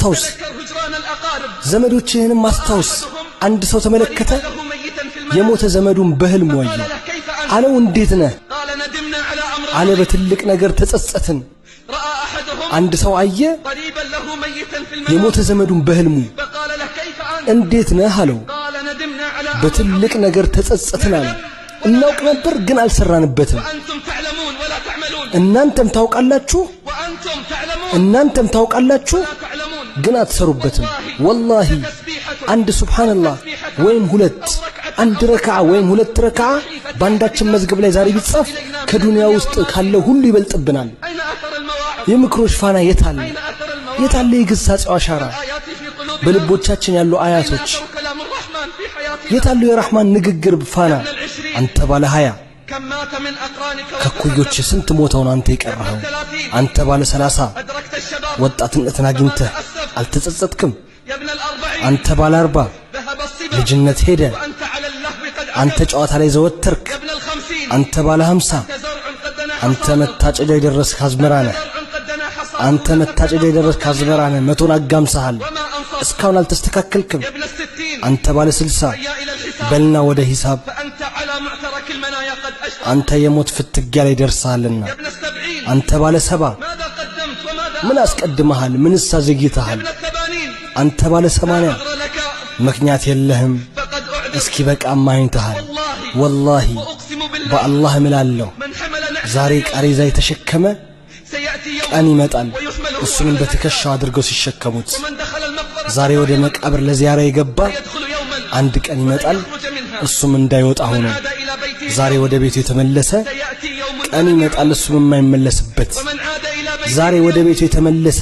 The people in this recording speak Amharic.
አስታውስ ዘመዶችህንም አስታውስ አንድ ሰው ተመለከተ የሞተ ዘመዱን በህልም ወየው አለው እንዴት ነህ አለ በትልቅ ነገር ተጸጸትን አንድ ሰው አየ የሞተ ዘመዱን በህልሙ እንዴት ነህ አለው በትልቅ ነገር ተጸጸትን አለ እናውቅ ነበር ግን አልሰራንበትም እናንተም ታውቃላችሁ ግን አትሰሩበትም ወላሂ አንድ ሱብሃንአላህ ወይም ሁለት አንድ ረካዓ ወይም ሁለት ረካዓ ባንዳችን መዝገብ ላይ ዛሬ ቢጻፍ ከዱንያ ውስጥ ካለው ሁሉ ይበልጥብናል የምክሮች ፋና የታለ የግሳጼው አሻራ በልቦቻችን ያሉ አያቶች የታለ የረህማን ንግግር ፋና አንተ ባለ ሀያ ከኩዮች ስንት ሞተው ነው አንተ የቀረኸው አንተ ባለ 30 ወጣትነትን አግኝተህ አልተጸጸትክም አንተ ባለ 40 ልጅነት ሄደ አንተ ጨዋታ ላይ ዘወተርክ አንተ ባለ 50 አንተ መታጨጃ የደረስክ አዝመራ ነህ አንተ መታጨጃ የደረስክ አዝመራ ነህ መቶን አጋምሰሃል እስካሁን አልተስተካከልክም አንተ ባለ 60 በልና ወደ ሂሳብ አንተ የሞት ፍትጊያ ላይ ደርሰሃልና አንተ ባለ 70 ምን አስቀድመሃል ምንስ አዘግይተሃል አንተ ባለ 80 ምክንያት የለህም እስኪ በቃ ማይንተሃል ወላሂ በአላህ እምላለሁ ዛሬ ቃሬዛ የተሸከመ ቀን ይመጣል እሱንም በትከሻው አድርገው ሲሸከሙት ዛሬ ወደ መቃብር ለዚያራ የገባ አንድ ቀን ይመጣል እሱም እንዳይወጣ ሆኖ ዛሬ ወደ ቤቱ የተመለሰ ቀን ይመጣል እሱም የማይመለስበት ዛሬ ወደ ቤቱ የተመለሰ